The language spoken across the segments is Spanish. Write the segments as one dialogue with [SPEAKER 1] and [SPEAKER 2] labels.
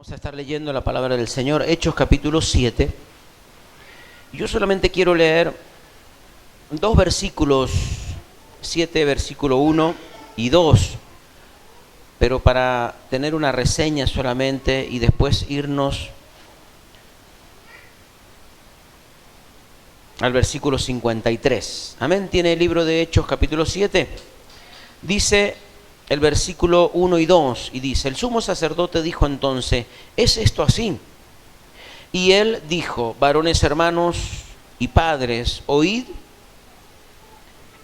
[SPEAKER 1] Vamos a estar leyendo la palabra del Señor, Hechos capítulo 7. Yo solamente quiero leer dos versículos, 7, versículo 1 y 2, pero para tener una reseña solamente y después irnos al versículo 53. Amén. ¿Tiene el libro de Hechos capítulo 7? Dice el versículo 1 y 2, y dice: el sumo sacerdote dijo entonces: ¿es esto así? Y él dijo: varones hermanos y padres, oíd.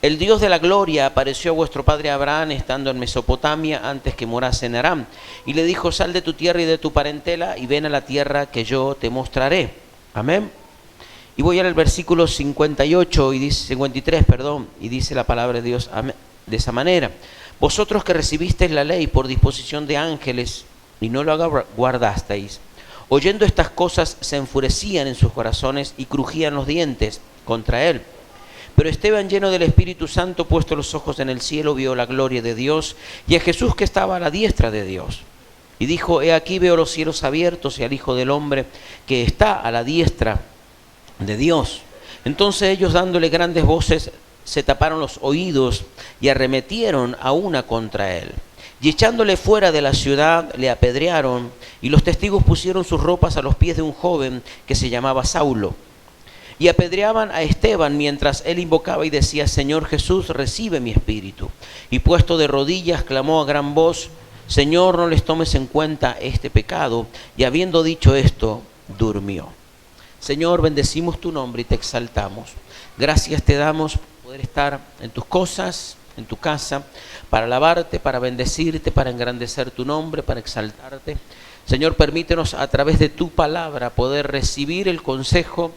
[SPEAKER 1] El Dios de la gloria apareció a vuestro padre Abraham estando en Mesopotamia antes que morase en Aram, y le dijo: sal de tu tierra y de tu parentela y ven a la tierra que yo te mostraré. Amén. Y voy al versículo 58 y dice 53, y dice la palabra de Dios de esa manera: vosotros que recibisteis la ley por disposición de ángeles y no lo guardasteis, oyendo estas cosas se enfurecían en sus corazones y crujían los dientes contra él. Pero Esteban, lleno del Espíritu Santo, puesto los ojos en el cielo, vio la gloria de Dios y a Jesús que estaba a la diestra de Dios. Y dijo: he aquí veo los cielos abiertos y al Hijo del Hombre que está a la diestra de Dios. Entonces ellos, dándole grandes voces, se taparon los oídos y arremetieron a una contra él. Y echándole fuera de la ciudad, le apedrearon, y los testigos pusieron sus ropas a los pies de un joven que se llamaba Saulo. Y apedreaban a Esteban mientras él invocaba y decía: Señor Jesús, recibe mi espíritu. Y puesto de rodillas, clamó a gran voz: Señor, no les tomes en cuenta este pecado. Y habiendo dicho esto, durmió. Señor, bendecimos tu nombre y te exaltamos. Gracias te damos por poder estar en tus cosas, en tu casa, para alabarte, para bendecirte, para engrandecer tu nombre, para exaltarte. Señor, permítenos a través de tu palabra poder recibir el consejo,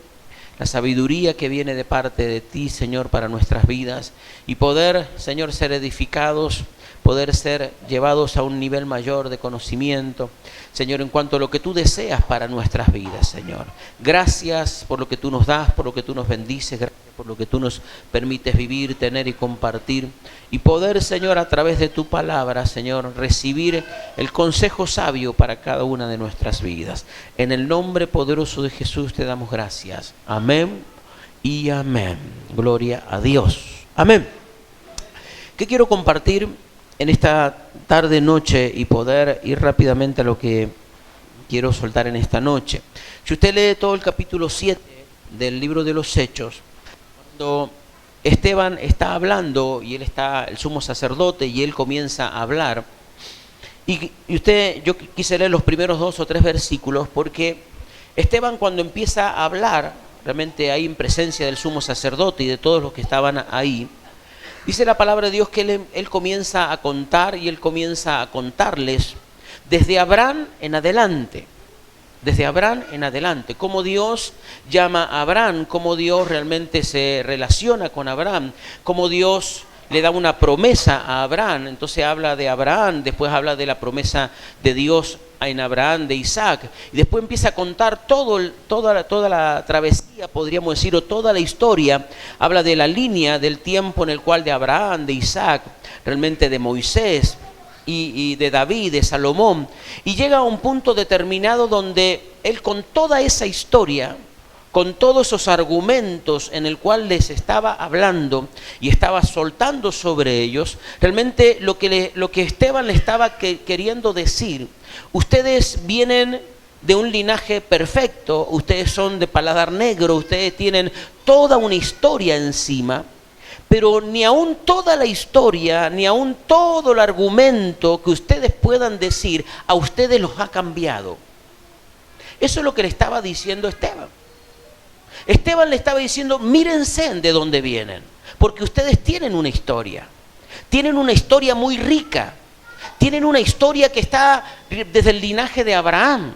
[SPEAKER 1] la sabiduría que viene de parte de ti, Señor, para nuestras vidas, y poder, Señor, ser edificados, poder ser llevados a un nivel mayor de conocimiento, Señor, en cuanto a lo que tú deseas para nuestras vidas, Señor. Gracias por lo que tú nos das, por lo que tú nos bendices, gracias por lo que tú nos permites vivir, tener y compartir, y poder, Señor, a través de tu palabra, Señor, recibir el consejo sabio para cada una de nuestras vidas. En el nombre poderoso de Jesús te damos gracias. Amén y amén. Gloria a Dios. Amén. ¿Qué quiero compartir en esta tarde, noche, y poder ir rápidamente a lo que quiero soltar en esta noche? Si usted lee todo el capítulo 7 del libro de los Hechos, cuando Esteban está hablando y él está el sumo sacerdote y él comienza a hablar, yo quise leer los primeros 2 o 3 versículos porque Esteban, cuando empieza a hablar, realmente ahí en presencia del sumo sacerdote y de todos los que estaban ahí, dice la palabra de Dios que él comienza a contar, y él comienza a contarles desde Abraham en adelante. Desde Abraham en adelante, cómo Dios llama a Abraham, cómo Dios realmente se relaciona con Abraham, cómo Dios le da una promesa a Abraham. Entonces habla de Abraham, después habla de la promesa de Dios en Abraham, de Isaac, y después empieza a contar toda la travesía, podríamos decir, o toda la historia. Habla de la línea del tiempo en el cual de Abraham, de Isaac, realmente de Moisés, y de David, de Salomón, y llega a un punto determinado donde él, con toda esa historia, con todos esos argumentos en el cual les estaba hablando y estaba soltando sobre ellos, realmente lo que Esteban le estaba queriendo decir: ustedes vienen de un linaje perfecto, ustedes son de paladar negro, ustedes tienen toda una historia encima, pero ni aún toda la historia, ni aún todo el argumento que ustedes puedan decir, a ustedes los ha cambiado. Eso es lo que le estaba diciendo Esteban. Esteban le estaba diciendo: mírense de dónde vienen, porque ustedes tienen una historia muy rica, tienen una historia que está desde el linaje de Abraham,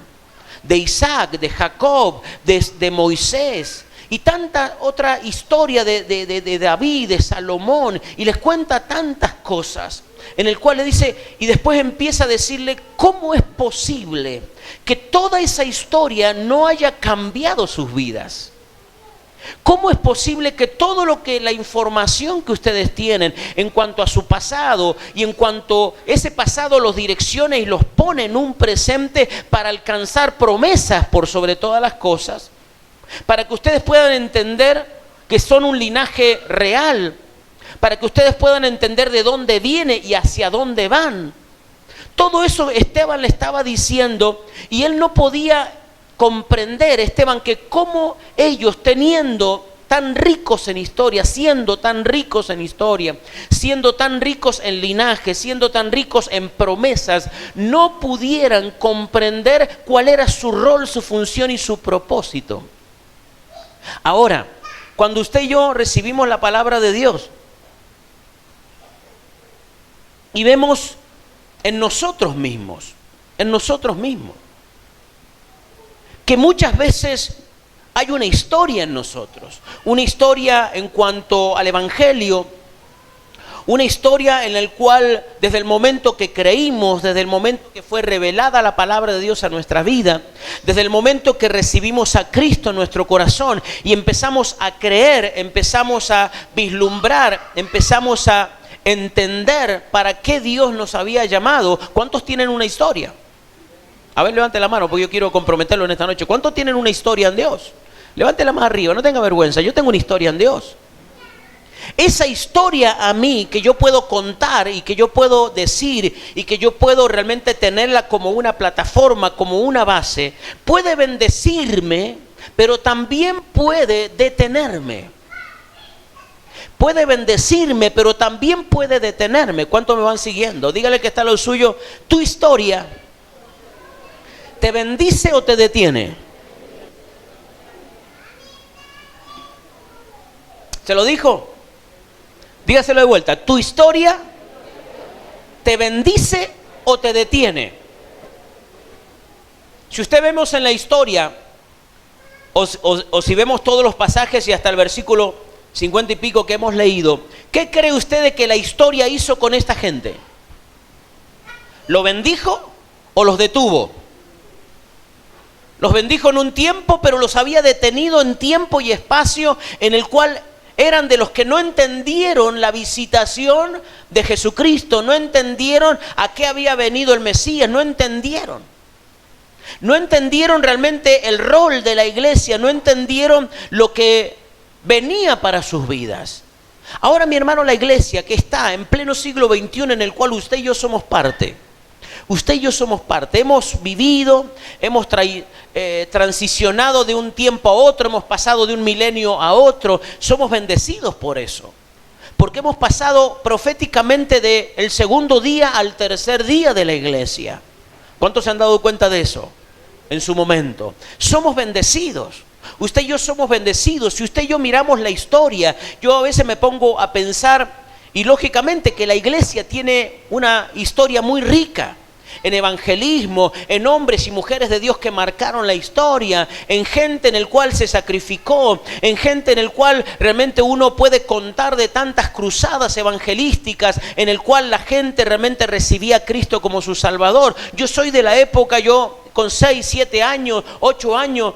[SPEAKER 1] de Isaac, de Jacob, de Moisés, y tanta otra historia de David, de Salomón, y les cuenta tantas cosas, en el cual le dice, y después empieza a decirle cómo es posible que toda esa historia no haya cambiado sus vidas. ¿Cómo es posible que todo lo que la información que ustedes tienen en cuanto a su pasado y en cuanto ese pasado los direccione y los pone en un presente para alcanzar promesas por sobre todas las cosas? Para que ustedes puedan entender que son un linaje real, para que ustedes puedan entender de dónde viene y hacia dónde van. Todo eso Esteban le estaba diciendo y él no podía comprender, Esteban, que como ellos teniendo tan ricos en historia, siendo tan ricos en historia, siendo tan ricos en linaje, siendo tan ricos en promesas, no pudieran comprender cuál era su rol, su función y su propósito. Ahora, cuando usted y yo recibimos la palabra de Dios y vemos en nosotros mismos, que muchas veces hay una historia en nosotros, una historia en cuanto al Evangelio, una historia en la cual desde el momento que creímos, desde el momento que fue revelada la palabra de Dios a nuestra vida, desde el momento que recibimos a Cristo en nuestro corazón y empezamos a creer, empezamos a vislumbrar, empezamos a entender para qué Dios nos había llamado. ¿Cuántos tienen una historia? A ver, levante la mano porque yo quiero comprometerlo en esta noche. ¿Cuántos tienen una historia en Dios? Levántela más arriba, no tenga vergüenza. Yo tengo una historia en Dios. Esa historia a mí que yo puedo contar y que yo puedo decir y que yo puedo realmente tenerla como una plataforma, como una base, puede bendecirme, pero también puede detenerme. Puede bendecirme, pero también puede detenerme. ¿Cuántos me van siguiendo? Dígale que está a lo suyo. Tu historia ¿te bendice o te detiene? ¿Se lo dijo? Dígaselo de vuelta. ¿Tu historia te bendice o te detiene? Si usted vemos en la historia, o si vemos todos los pasajes y hasta el versículo 50 y pico que hemos leído, ¿qué cree usted de que la historia hizo con esta gente? ¿Lo bendijo o los detuvo? Los bendijo en un tiempo, pero los había detenido en tiempo y espacio en el cual eran de los que no entendieron la visitación de Jesucristo, no entendieron a qué había venido el Mesías, no entendieron realmente el rol de la iglesia, no entendieron lo que venía para sus vidas. Ahora, mi hermano, la iglesia que está en pleno siglo XXI, en el cual usted y yo somos parte, hemos vivido, hemos transicionado de un tiempo a otro, hemos pasado de un milenio a otro, somos bendecidos por eso, porque hemos pasado proféticamente del segundo día al tercer día de la iglesia. ¿Cuántos se han dado cuenta de eso en su momento? Somos bendecidos. Usted y yo somos bendecidos. Si usted y yo miramos la historia, yo a veces me pongo a pensar, y lógicamente que la iglesia tiene una historia muy rica en evangelismo, en hombres y mujeres de Dios que marcaron la historia, en gente en el cual se sacrificó, en gente en el cual realmente uno puede contar de tantas cruzadas evangelísticas, en el cual la gente realmente recibía a Cristo como su Salvador. Yo soy de la época, yo con 6, 7 años, 8 años,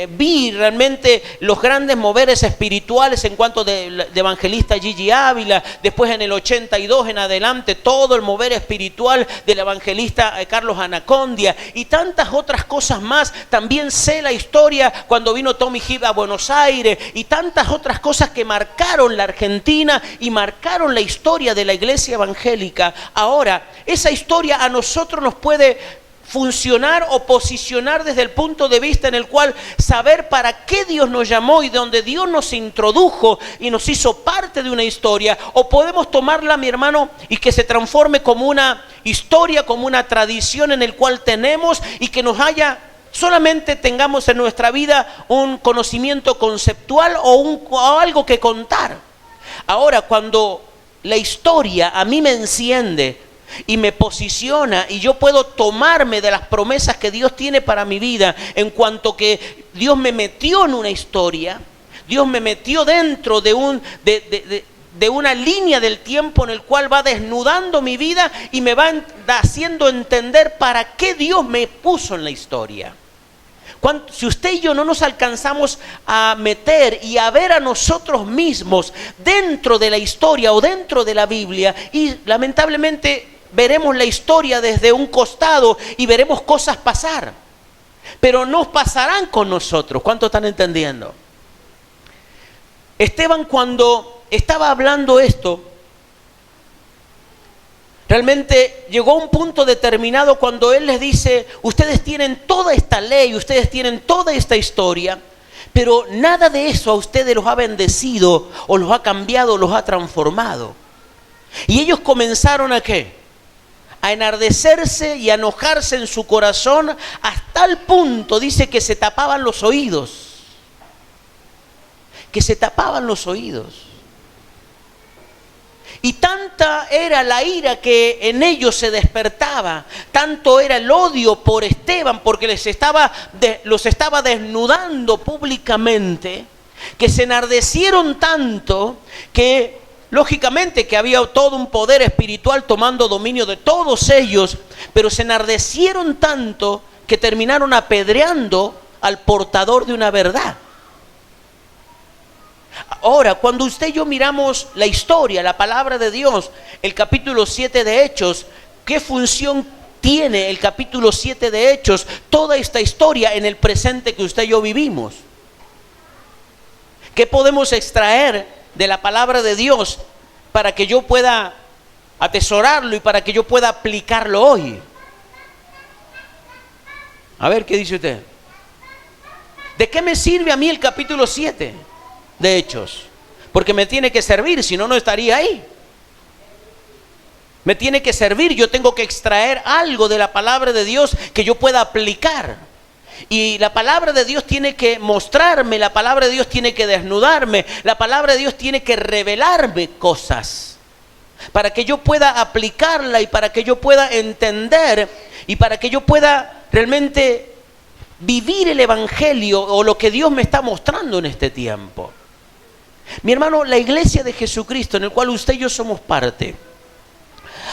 [SPEAKER 1] vi realmente los grandes moveres espirituales en cuanto de evangelista Gigi Ávila, después en el 82 en adelante, todo el mover espiritual del evangelista Carlos Anacondia y tantas otras cosas más. También sé la historia cuando vino Tommy Hill a Buenos Aires y tantas otras cosas que marcaron la Argentina y marcaron la historia de la iglesia evangélica. Ahora, esa historia a nosotros nos puede funcionar o posicionar desde el punto de vista en el cual saber para qué Dios nos llamó y donde Dios nos introdujo y nos hizo parte de una historia, o podemos tomarla, mi hermano, y que se transforme como una historia, como una tradición en el cual tenemos y que nos haya, solamente tengamos en nuestra vida un conocimiento conceptual o algo que contar. Ahora, cuando la historia a mí me enciende y me posiciona y yo puedo tomarme de las promesas que Dios tiene para mi vida, en cuanto que Dios me metió en una historia, Dios me metió dentro de una línea del tiempo en el cual va desnudando mi vida y me va haciendo entender para qué Dios me puso en la historia. Si usted y yo no nos alcanzamos a meter y a ver a nosotros mismos dentro de la historia o dentro de la Biblia, y lamentablemente veremos la historia desde un costado y veremos cosas pasar, pero no pasarán con nosotros. ¿Cuántos están entendiendo? Esteban, cuando estaba hablando esto, realmente llegó a un punto determinado cuando él les dice: ustedes tienen toda esta ley, ustedes tienen toda esta historia, pero nada de eso a ustedes los ha bendecido o los ha cambiado, los ha transformado. Y ellos comenzaron ¿a qué? A enardecerse y a enojarse en su corazón, hasta el punto, dice, que se tapaban los oídos. Que se tapaban los oídos. Y tanta era la ira que en ellos se despertaba, tanto era el odio por Esteban, porque los estaba desnudando públicamente, que se enardecieron tanto que, lógicamente, que había todo un poder espiritual tomando dominio de todos ellos, pero se enardecieron tanto que terminaron apedreando al portador de una verdad. Ahora, cuando usted y yo miramos la historia, la palabra de Dios, el capítulo 7 de Hechos, ¿qué función tiene el capítulo 7 de Hechos? Toda esta historia en el presente que usted y yo vivimos. ¿Qué podemos extraer de la palabra de Dios para que yo pueda atesorarlo y para que yo pueda aplicarlo hoy? A ver, ¿qué dice usted? ¿De qué me sirve a mí el capítulo 7 de Hechos? Porque me tiene que servir, si no, no estaría ahí. Me tiene que servir, yo tengo que extraer algo de la palabra de Dios que yo pueda aplicar. Y la palabra de Dios tiene que mostrarme, la palabra de Dios tiene que desnudarme, la palabra de Dios tiene que revelarme cosas para que yo pueda aplicarla y para que yo pueda entender y para que yo pueda realmente vivir el evangelio o lo que Dios me está mostrando en este tiempo. Mi hermano, la iglesia de Jesucristo, en el cual usted y yo somos parte,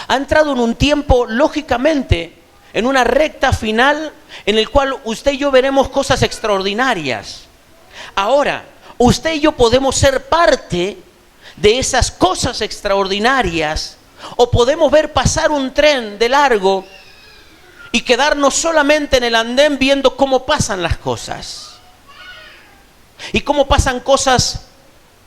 [SPEAKER 1] ha entrado en un tiempo, lógicamente, en una recta final en el cual usted y yo veremos cosas extraordinarias. Ahora, usted y yo podemos ser parte de esas cosas extraordinarias, o podemos ver pasar un tren de largo y quedarnos solamente en el andén viendo cómo pasan las cosas. Y cómo pasan cosas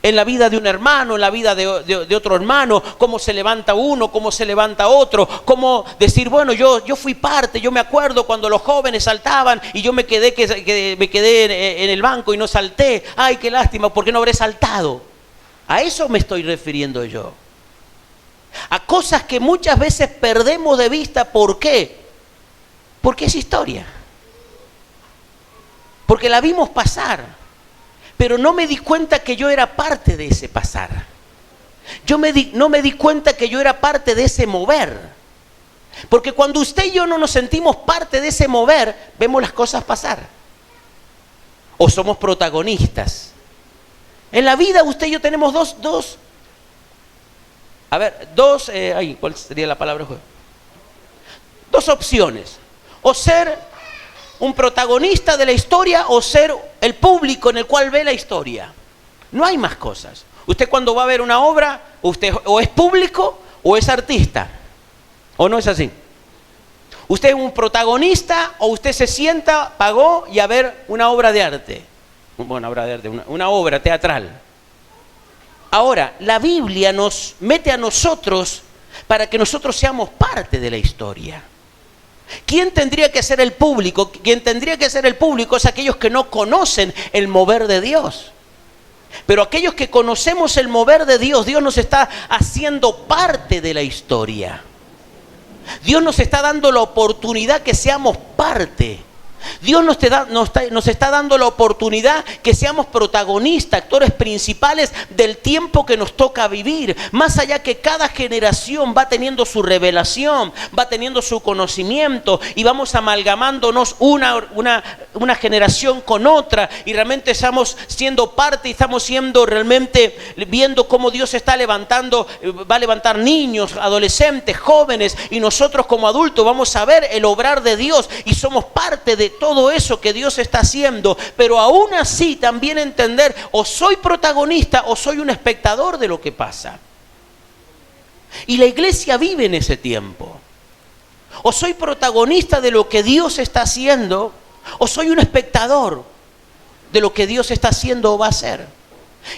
[SPEAKER 1] en la vida de un hermano, en la vida de otro hermano, cómo se levanta uno, cómo se levanta otro, cómo decir, bueno, yo fui parte, yo me acuerdo cuando los jóvenes saltaban y yo me quedé en el banco y no salté. Ay, qué lástima, ¿por qué no habré saltado? A eso me estoy refiriendo yo. A cosas que muchas veces perdemos de vista. ¿Por qué? Porque es historia. Porque la vimos pasar. Pero no me di cuenta que yo era parte de ese pasar. No me di cuenta que yo era parte de ese mover. Porque cuando usted y yo no nos sentimos parte de ese mover, vemos las cosas pasar. O somos protagonistas. En la vida usted y yo tenemos ¿cuál sería la palabra? Dos opciones. O ser un protagonista de la historia o ser el público en el cual ve la historia. No hay más cosas. Usted, cuando va a ver una obra, usted o es público o es artista. ¿O no es así? Usted es un protagonista o usted se sienta, pagó y a ver una obra de arte. Bueno, obra de arte, una obra teatral. Ahora, la Biblia nos mete a nosotros para que nosotros seamos parte de la historia. ¿Quién tendría que ser el público? Quien tendría que ser el público es aquellos que no conocen el mover de Dios. Pero aquellos que conocemos el mover de Dios, Dios nos está haciendo parte de la historia. Dios nos está dando la oportunidad que seamos parte. Dios nos está dando la oportunidad que seamos protagonistas, actores principales del tiempo que nos toca vivir. Más allá que cada generación va teniendo su revelación, va teniendo su conocimiento y vamos amalgamándonos una generación con otra, y realmente estamos siendo parte y estamos siendo realmente viendo cómo Dios está levantando, va a levantar niños, adolescentes, jóvenes, y nosotros como adultos vamos a ver el obrar de Dios y somos parte de todo eso que Dios está haciendo, pero aún así también entender, o soy protagonista o soy un espectador de lo que pasa. Y la iglesia vive en ese tiempo. O soy protagonista de lo que Dios está haciendo, o soy un espectador de lo que Dios está haciendo o va a hacer.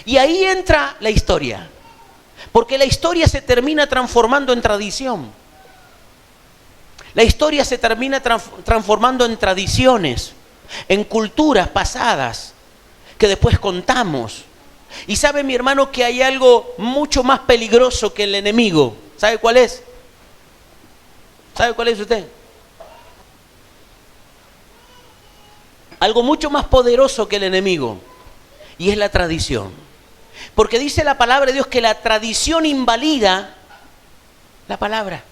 [SPEAKER 1] Y ahí entra la historia, porque la historia se termina transformando en tradición. La historia se termina transformando en tradiciones, en culturas pasadas que después contamos. Y sabe, mi hermano, que hay algo mucho más peligroso que el enemigo. ¿Sabe cuál es? ¿Sabe cuál es usted? Algo mucho más poderoso que el enemigo, y es la tradición. Porque dice la palabra de Dios que la tradición invalida la palabra.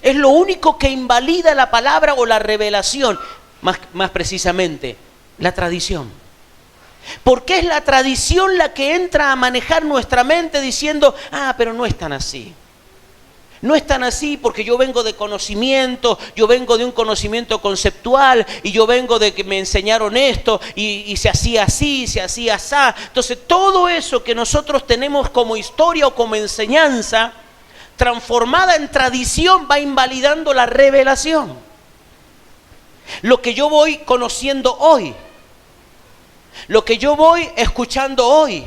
[SPEAKER 1] Es lo único que invalida la palabra o la revelación, más precisamente, la tradición. Porque es la tradición la que entra a manejar nuestra mente diciendo, pero no es tan así. No es tan así porque yo vengo de conocimiento, yo vengo de un conocimiento conceptual y yo vengo de que me enseñaron esto y se hacía así, se hacía así. Entonces todo eso que nosotros tenemos como historia o como enseñanza, transformada en tradición, va invalidando la revelación. Lo que yo voy conociendo hoy, lo que yo voy escuchando hoy,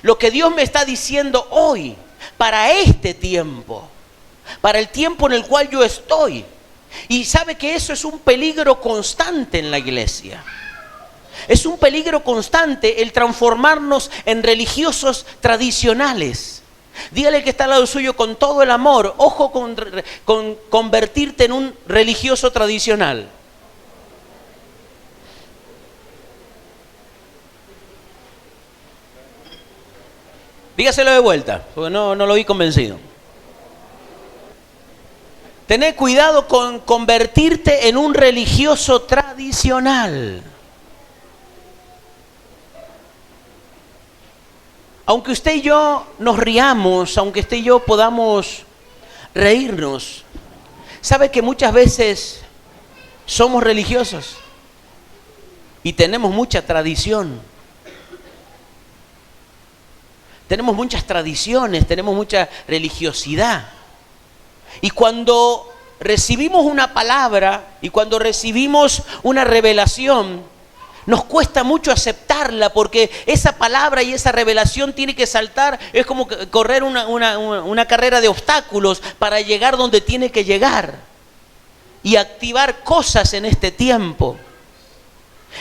[SPEAKER 1] lo que Dios me está diciendo hoy, para este tiempo, para el tiempo en el cual yo estoy. Y sabe que eso es un peligro constante en la iglesia. Es un peligro constante el transformarnos en religiosos tradicionales. Dígale que está al lado suyo con todo el amor, ojo con convertirte en un religioso tradicional. Dígaselo de vuelta, porque no lo vi convencido. Tené cuidado con convertirte en un religioso tradicional. Aunque usted y yo nos riamos, aunque usted y yo podamos reírnos, ¿sabe que muchas veces somos religiosos? Y tenemos mucha tradición. Tenemos muchas tradiciones, tenemos mucha religiosidad. Y cuando recibimos una palabra y cuando recibimos una revelación, nos cuesta mucho aceptarla porque esa palabra y esa revelación tiene que saltar, es como correr una carrera de obstáculos para llegar donde tiene que llegar y activar cosas en este tiempo.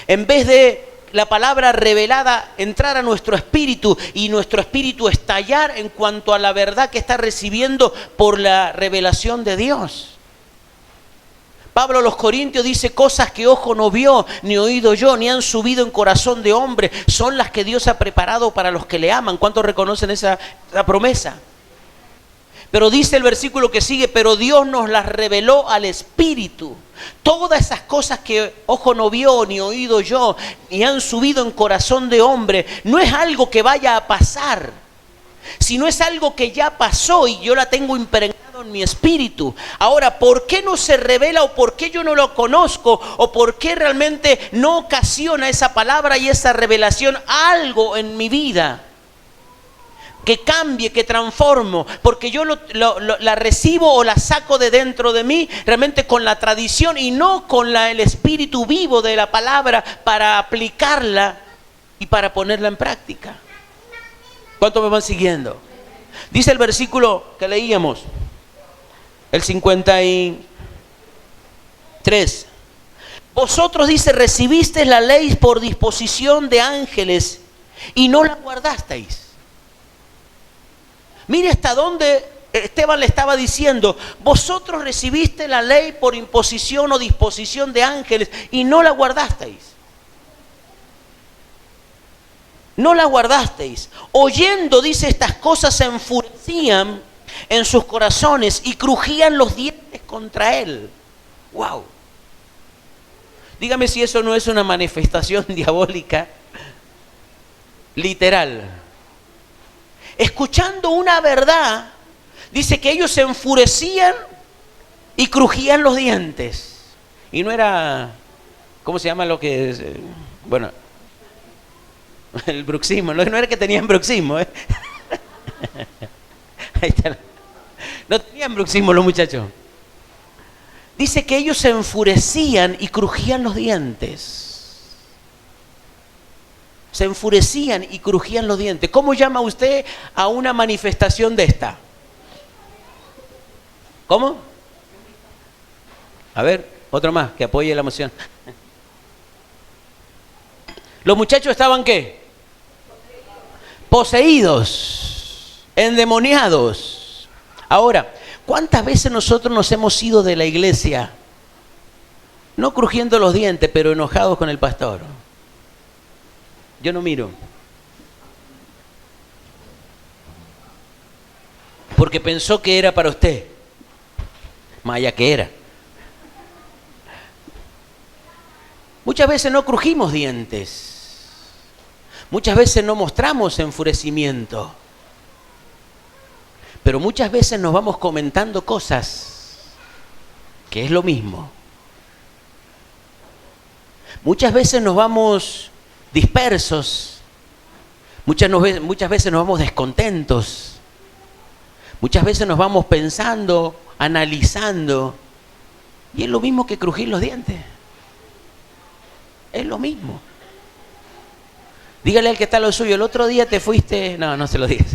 [SPEAKER 1] En vez de la palabra revelada entrar a nuestro espíritu y nuestro espíritu estallar en cuanto a la verdad que está recibiendo por la revelación de Dios. Pablo a los Corintios dice, cosas que ojo no vio, ni oído yo, ni han subido en corazón de hombre, son las que Dios ha preparado para los que le aman. ¿Cuántos reconocen esa promesa? Pero dice el versículo que sigue, pero Dios nos las reveló al Espíritu. Todas esas cosas que ojo no vio, ni oído yo, ni han subido en corazón de hombre, no es algo que vaya a pasar, sino es algo que ya pasó y yo la tengo impregnado en mi espíritu. Ahora, ¿por qué no se revela o por qué yo no lo conozco o por qué realmente no ocasiona esa palabra y esa revelación algo en mi vida? Que cambie, que transformo, porque yo la recibo o la saco de dentro de mí realmente con la tradición y no con el espíritu vivo de la palabra para aplicarla y para ponerla en práctica. ¿Cuántos me van siguiendo? Dice el versículo que leíamos, el 53. Vosotros, dice, recibisteis la ley por disposición de ángeles y no la guardasteis. Mire hasta dónde Esteban le estaba diciendo, vosotros recibiste la ley por imposición o disposición de ángeles y no la guardasteis. No la guardasteis. Oyendo, dice, estas cosas se enfurecían en sus corazones y crujían los dientes contra él. ¡Wow! Dígame si eso no es una manifestación diabólica literal. Escuchando una verdad, dice que ellos se enfurecían y crujían los dientes. Y no era, ¿cómo se llama lo que es? Bueno, el bruxismo, no era que tenían bruxismo, ¿eh? Ahí está. No tenían bruxismo los muchachos. Dice que ellos se enfurecían y crujían los dientes. Se enfurecían y crujían los dientes. ¿Cómo llama usted a una manifestación de esta? ¿Cómo? A ver, otro más que apoye la moción. Los muchachos estaban ¿qué? Poseídos, endemoniados. Ahora, ¿cuántas veces nosotros nos hemos ido de la iglesia? No crujiendo los dientes, pero enojados con el pastor. Yo no miro. Porque pensó que era para usted. Más allá que era. Muchas veces no crujimos dientes. Muchas veces no mostramos enfurecimiento. Pero muchas veces nos vamos comentando cosas que es lo mismo. Muchas veces nos vamos dispersos. Muchas veces nos vamos descontentos. Muchas veces nos vamos pensando, analizando. Y es lo mismo que crujir los dientes. Es lo mismo. Dígale al que está a lo suyo, el otro día te fuiste... No, no se lo digas.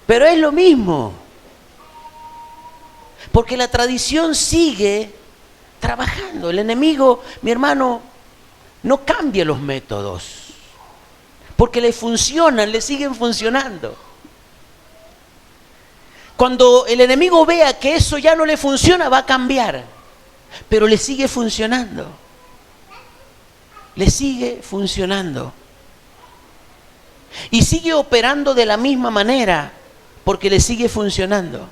[SPEAKER 1] Pero es lo mismo. Porque la tradición sigue trabajando. El enemigo, mi hermano, no cambia los métodos. Porque le funcionan, le siguen funcionando. Cuando el enemigo vea que eso ya no le funciona, va a cambiar. Pero le sigue funcionando. Le sigue funcionando. Y sigue operando de la misma manera, porque le sigue funcionando.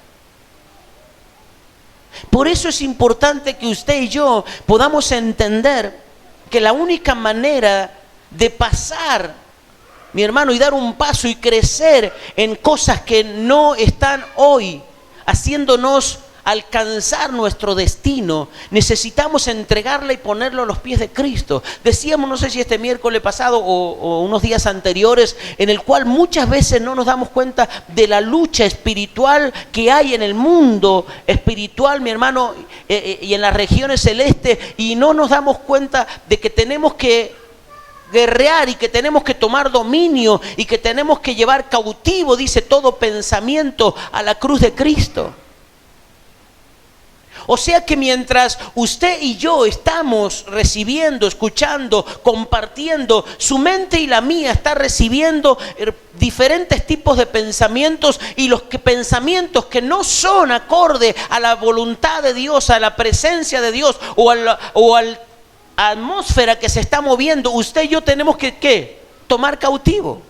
[SPEAKER 1] Por eso es importante que usted y yo podamos entender que la única manera de pasar, mi hermano, y dar un paso y crecer en cosas que no están hoy haciéndonos alcanzar nuestro destino, necesitamos entregarla y ponerlo a los pies de Cristo. Decíamos, no sé si este miércoles pasado o unos días anteriores, en el cual muchas veces no nos damos cuenta de la lucha espiritual que hay en el mundo espiritual, mi hermano, y en las regiones celestes, y no nos damos cuenta de que tenemos que guerrear y que tenemos que tomar dominio y que tenemos que llevar cautivo, dice, todo pensamiento a la cruz de Cristo. O sea que mientras usted y yo estamos recibiendo, escuchando, compartiendo, su mente y la mía está recibiendo diferentes tipos de pensamientos, y los pensamientos que no son acorde a la voluntad de Dios, a la presencia de Dios o a la atmósfera que se está moviendo, usted y yo tenemos que ¿qué? Tomar cautivo.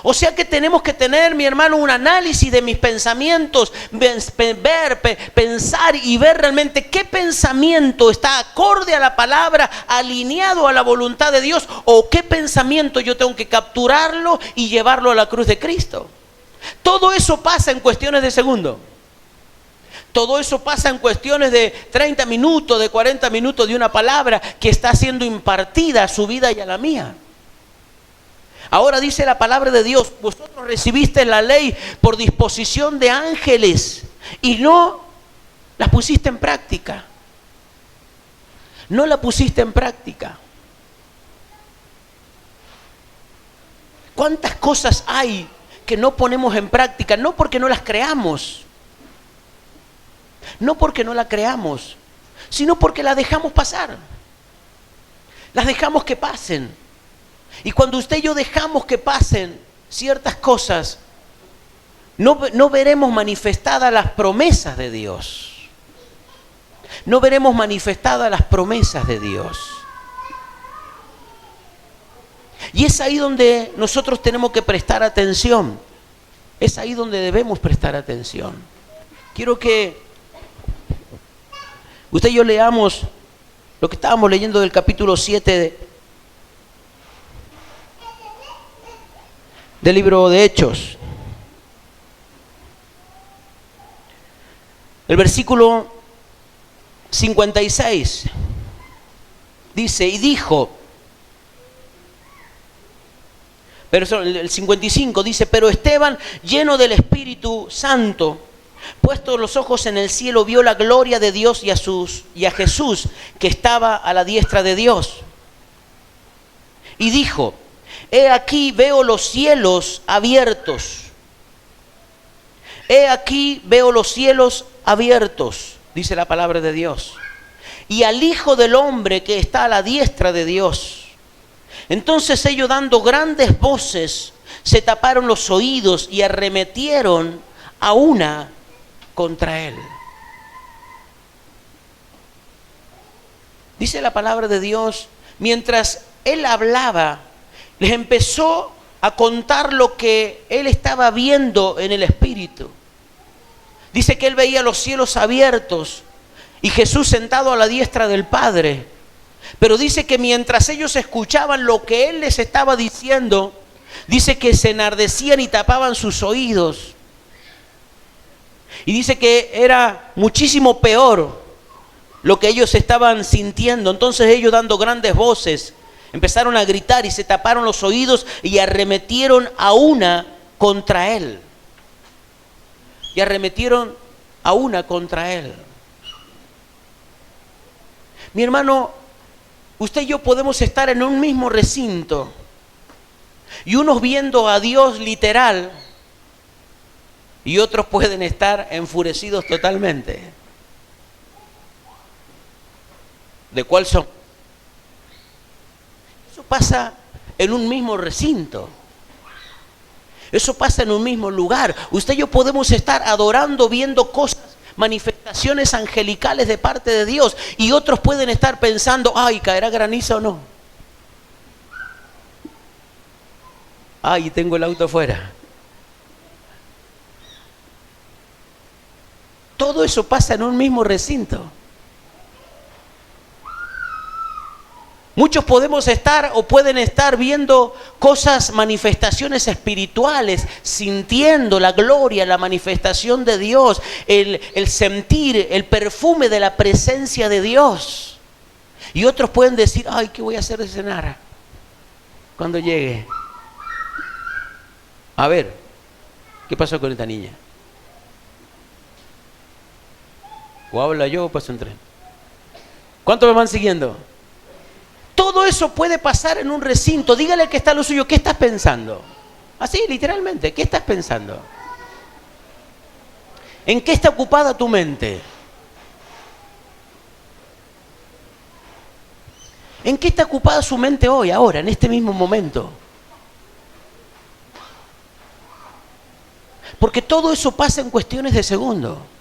[SPEAKER 1] O sea que tenemos que tener, mi hermano, un análisis de mis pensamientos, pensar y ver realmente qué pensamiento está acorde a la palabra, alineado a la voluntad de Dios, o qué pensamiento yo tengo que capturarlo y llevarlo a la cruz de Cristo. Todo eso pasa en cuestiones de segundo. Todo eso pasa en cuestiones de 30 minutos, de 40 minutos de una palabra que está siendo impartida a su vida y a la mía. Ahora dice la palabra de Dios, vosotros recibiste la ley por disposición de ángeles y no la pusiste en práctica. No la pusiste en práctica. ¿Cuántas cosas hay que no ponemos en práctica? No porque no las creamos, no porque no las creamos, sino porque las dejamos pasar. Las dejamos que pasen. Y cuando usted y yo dejamos que pasen ciertas cosas, no veremos manifestadas las promesas de Dios. No veremos manifestadas las promesas de Dios. Y es ahí donde nosotros tenemos que prestar atención. Es ahí donde debemos prestar atención. Quiero que usted y yo leamos lo que estábamos leyendo del capítulo 7 del libro de Hechos. El versículo 56 dice, y dijo, pero el 55 dice, pero Esteban, lleno del Espíritu Santo, puestos los ojos en el cielo, vio la gloria de Dios y a Jesús, que estaba a la diestra de Dios. Y dijo, he aquí veo los cielos abiertos. He aquí veo los cielos abiertos, dice la palabra de Dios. Y al Hijo del Hombre que está a la diestra de Dios. Entonces ellos, dando grandes voces, se taparon los oídos y arremetieron a una contra él. Dice la palabra de Dios, mientras él hablaba, les empezó a contar lo que él estaba viendo en el Espíritu. Dice que él veía los cielos abiertos y Jesús sentado a la diestra del Padre. Pero dice que mientras ellos escuchaban lo que él les estaba diciendo, dice que se enardecían y tapaban sus oídos. Y dice que era muchísimo peor lo que ellos estaban sintiendo. Entonces ellos, dando grandes voces, empezaron a gritar y se taparon los oídos y arremetieron a una contra él. Y arremetieron a una contra él. Mi hermano, usted y yo podemos estar en un mismo recinto y unos viendo a Dios literal y otros pueden estar enfurecidos totalmente. ¿De cuál son? Eso pasa en un mismo recinto. Eso pasa en un mismo lugar. Usted y yo podemos estar adorando, viendo cosas, manifestaciones angelicales de parte de Dios, y otros pueden estar pensando, ay, ¿caerá granizo o no? Ay, tengo el auto afuera. Todo eso pasa en un mismo recinto. Muchos podemos estar o pueden estar viendo cosas, manifestaciones espirituales, sintiendo la gloria, la manifestación de Dios, el sentir el perfume de la presencia de Dios. Y otros pueden decir, ay, ¿qué voy a hacer de cenar cuando llegue? A ver, ¿qué pasó con esta niña? O habla yo o paso un tren. ¿Cuántos me van siguiendo? Todo eso puede pasar en un recinto. Dígale al que está a lo suyo, ¿qué estás pensando? Así, literalmente, ¿qué estás pensando? ¿En qué está ocupada tu mente? ¿En qué está ocupada su mente hoy, ahora, en este mismo momento? Porque todo eso pasa en cuestiones de segundo.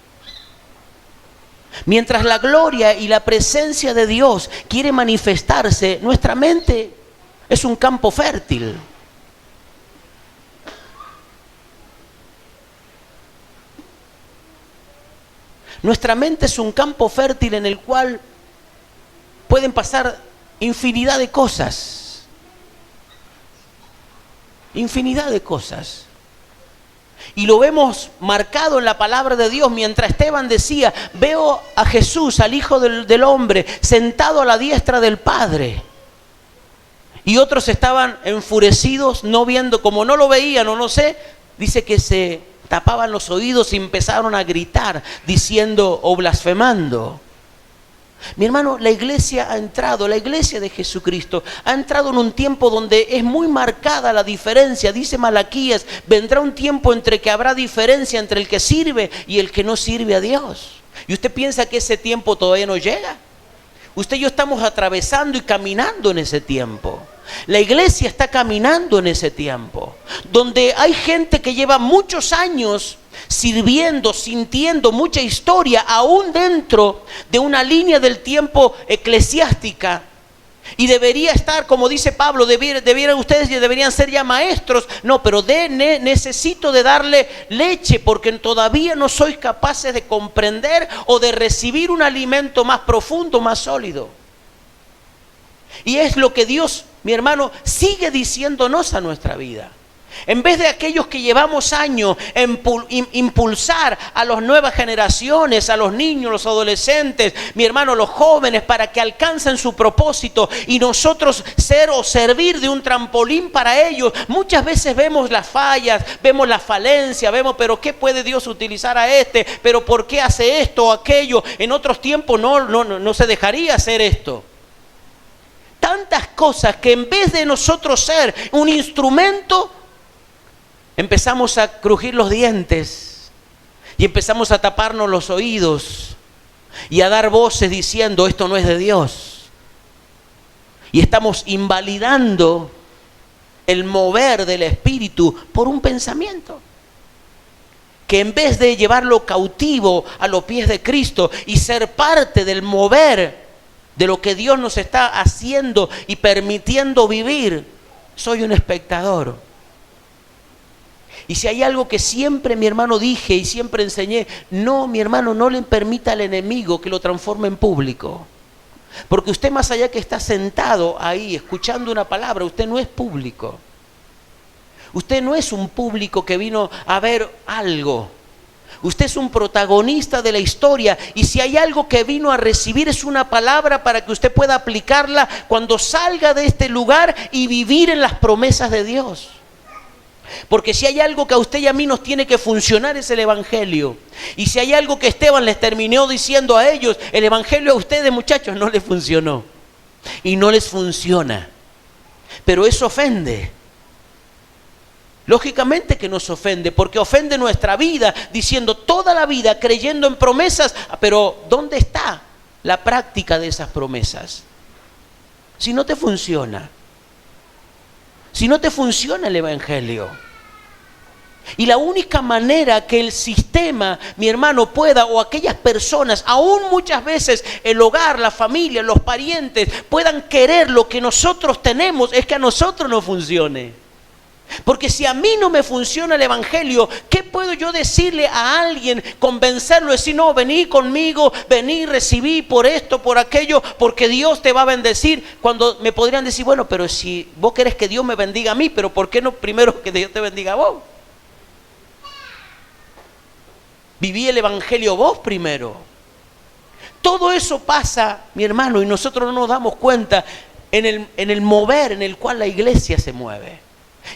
[SPEAKER 1] Mientras la gloria y la presencia de Dios quiere manifestarse, nuestra mente es un campo fértil. Nuestra mente es un campo fértil en el cual pueden pasar infinidad de cosas. Infinidad de cosas. Y lo vemos marcado en la palabra de Dios. Mientras Esteban decía, veo a Jesús, al Hijo del Hombre, sentado a la diestra del Padre. Y otros estaban enfurecidos, no viendo, como no lo veían o no sé, dice que se tapaban los oídos y empezaron a gritar, diciendo o blasfemando. Mi hermano, la iglesia ha entrado, la iglesia de Jesucristo ha entrado en un tiempo donde es muy marcada la diferencia. Dice Malaquías, vendrá un tiempo entre que habrá diferencia entre el que sirve y el que no sirve a Dios. ¿Y usted piensa que ese tiempo todavía no llega? Usted y yo estamos atravesando y caminando en ese tiempo. La iglesia está caminando en ese tiempo, donde hay gente que lleva muchos años sirviendo, sintiendo mucha historia, aún dentro de una línea del tiempo eclesiástica. Y debería estar, como dice Pablo, debieran ustedes deberían ser ya maestros. No, pero necesito de darle leche porque todavía no sois capaces de comprender o de recibir un alimento más profundo, más sólido. Y es lo que Dios, mi hermano, sigue diciéndonos a nuestra vida. En vez de aquellos que llevamos años en impulsar a las nuevas generaciones, a los niños, los adolescentes, mi hermano, los jóvenes, para que alcancen su propósito y nosotros ser o servir de un trampolín para ellos, muchas veces vemos las fallas, vemos la falencia, vemos, pero ¿qué puede Dios utilizar a este? ¿Pero por qué hace esto o aquello? En otros tiempos no se dejaría hacer esto. Tantas cosas que en vez de nosotros ser un instrumento, empezamos a crujir los dientes y empezamos a taparnos los oídos y a dar voces diciendo esto no es de Dios. Y estamos invalidando el mover del Espíritu por un pensamiento que en vez de llevarlo cautivo a los pies de Cristo y ser parte del mover de lo que Dios nos está haciendo y permitiendo vivir, soy un espectador. Y si hay algo que siempre, mi hermano, dije y siempre enseñé, no, mi hermano, no le permita al enemigo que lo transforme en público. Porque usted, más allá que está sentado ahí escuchando una palabra, usted no es público. Usted no es un público que vino a ver algo. Usted es un protagonista de la historia, y si hay algo que vino a recibir es una palabra para que usted pueda aplicarla cuando salga de este lugar y vivir en las promesas de Dios. Porque si hay algo que a usted y a mí nos tiene que funcionar es el Evangelio. Y si hay algo que Esteban les terminó diciendo a ellos, el Evangelio a ustedes, muchachos, no les funcionó. Y no les funciona. Pero eso ofende. Lógicamente que nos ofende, porque ofende nuestra vida, diciendo toda la vida creyendo en promesas, pero ¿dónde está la práctica de esas promesas? Si no te funciona. Si no te funciona el Evangelio. Y la única manera que el sistema, mi hermano, pueda, o aquellas personas, aún muchas veces el hogar, la familia, los parientes, puedan querer lo que nosotros tenemos, es que a nosotros no funcione. Porque si a mí no me funciona el Evangelio, ¿qué puedo yo decirle a alguien, convencerlo, decir, no, vení conmigo, vení, recibí por esto, por aquello, porque Dios te va a bendecir? Cuando me podrían decir, bueno, pero si vos querés que Dios me bendiga a mí, pero ¿por qué no primero que Dios te bendiga a vos? Viví el Evangelio vos primero. Todo eso pasa, mi hermano, y nosotros no nos damos cuenta en el mover en el cual la iglesia se mueve.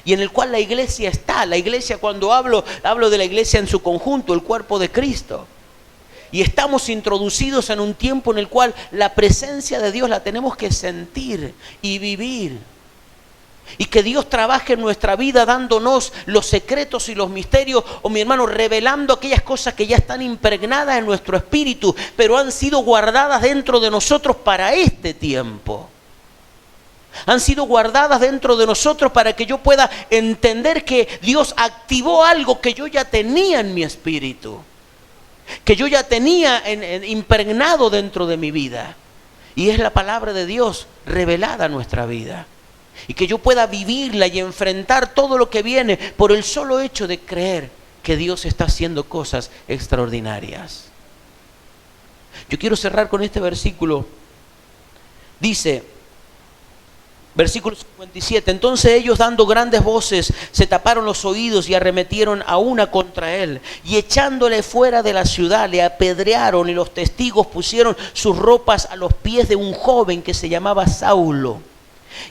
[SPEAKER 1] Y en el cual la iglesia está. La iglesia, cuando hablo de la iglesia en su conjunto, el cuerpo de Cristo. Y estamos introducidos en un tiempo en el cual la presencia de Dios la tenemos que sentir y vivir. Y que Dios trabaje en nuestra vida dándonos los secretos y los misterios, o mi hermano, revelando aquellas cosas que ya están impregnadas en nuestro espíritu, pero han sido guardadas dentro de nosotros para este tiempo. Han sido guardadas dentro de nosotros para que yo pueda entender que Dios activó algo que yo ya tenía en mi espíritu, que yo ya tenía impregnado dentro de mi vida, y es la palabra de Dios revelada a nuestra vida, y que yo pueda vivirla y enfrentar todo lo que viene por el solo hecho de creer que Dios está haciendo cosas extraordinarias. Yo quiero cerrar con este versículo. Dice, versículo 57, entonces ellos, dando grandes voces, se taparon los oídos y arremetieron a una contra él, y echándole fuera de la ciudad le apedrearon, y los testigos pusieron sus ropas a los pies de un joven que se llamaba Saulo,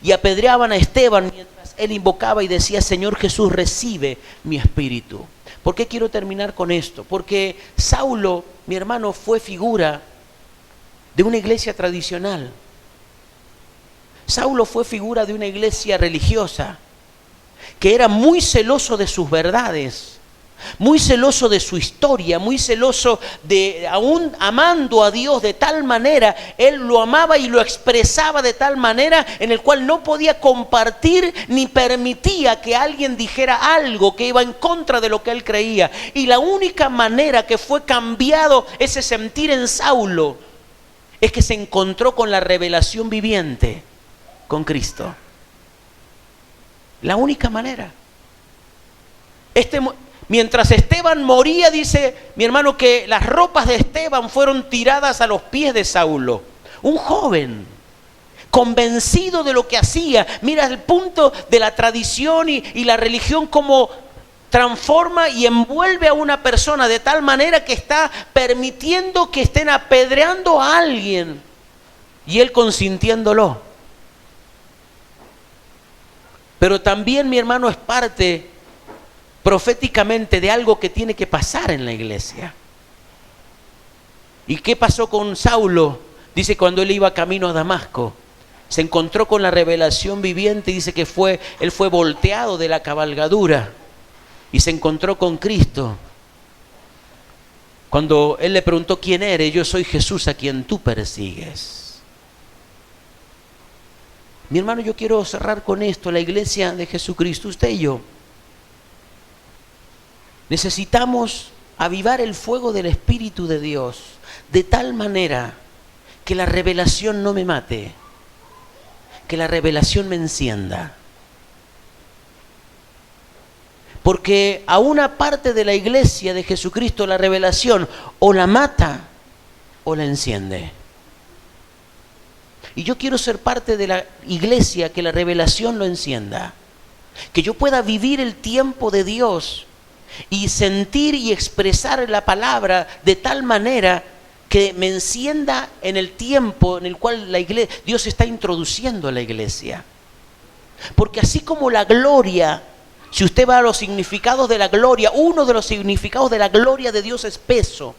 [SPEAKER 1] y apedreaban a Esteban mientras él invocaba y decía, Señor Jesús, recibe mi espíritu. ¿Por qué quiero terminar con esto? Porque Saulo, mi hermano, fue figura de una iglesia tradicional. Saulo fue figura de una iglesia religiosa que era muy celoso de sus verdades, muy celoso de su historia, muy celoso de, aún amando a Dios de tal manera, él lo amaba y lo expresaba de tal manera en el cual no podía compartir ni permitía que alguien dijera algo que iba en contra de lo que él creía. Y la única manera que fue cambiado ese sentir en Saulo es que se encontró con la revelación viviente, con Cristo. La única manera. Mientras Esteban moría, dice mi hermano que las ropas de Esteban fueron tiradas a los pies de Saulo, un joven convencido de lo que hacía. Mira el punto de la tradición y la religión como transforma y envuelve a una persona de tal manera que está permitiendo que estén apedreando a alguien y él consintiéndolo. Pero también, mi hermano, es parte proféticamente de algo que tiene que pasar en la iglesia. ¿Y qué pasó con Saulo? Dice, cuando él iba camino a Damasco, se encontró con la revelación viviente y dice que él fue volteado de la cabalgadura y se encontró con Cristo. Cuando él le preguntó quién eres, yo soy Jesús a quien tú persigues. Mi hermano, yo quiero cerrar con esto. La iglesia de Jesucristo, usted y yo, necesitamos avivar el fuego del Espíritu de Dios de tal manera que la revelación no me mate, que la revelación me encienda. Porque a una parte de la iglesia de Jesucristo la revelación o la mata o la enciende. Y yo quiero ser parte de la iglesia que la revelación lo encienda. Que yo pueda vivir el tiempo de Dios y sentir y expresar la palabra de tal manera que me encienda en el tiempo en el cual Dios está introduciendo a la iglesia. Porque así como la gloria, si usted va a los significados de la gloria, uno de los significados de la gloria de Dios es peso.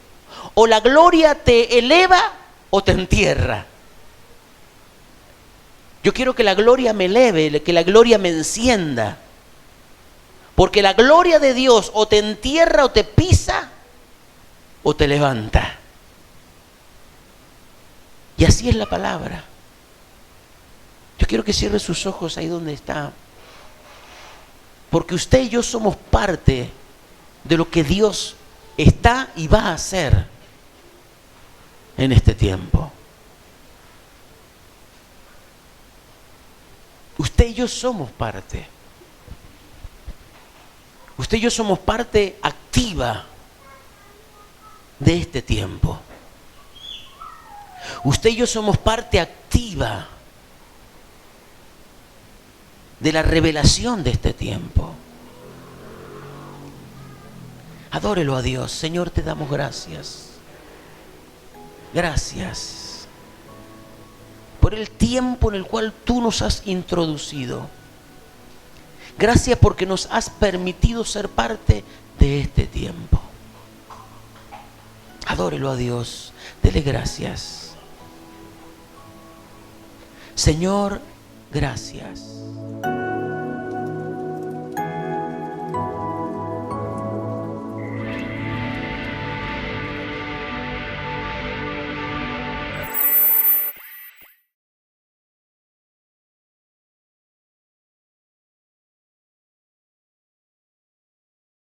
[SPEAKER 1] O la gloria te eleva o te entierra. Yo quiero que la gloria me eleve, que la gloria me encienda. Porque la gloria de Dios o te entierra o te pisa o te levanta. Y así es la palabra. Yo quiero que cierre sus ojos ahí donde está. Porque usted y yo somos parte de lo que Dios está y va a hacer en este tiempo. Usted y yo somos parte. Usted y yo somos parte activa de este tiempo. Usted y yo somos parte activa de la revelación de este tiempo. Adórelo a Dios. Señor, te damos gracias. Gracias por el tiempo en el cual tú nos has introducido. Gracias porque nos has permitido ser parte de este tiempo. Adórelo a Dios. Dele gracias. Señor, gracias.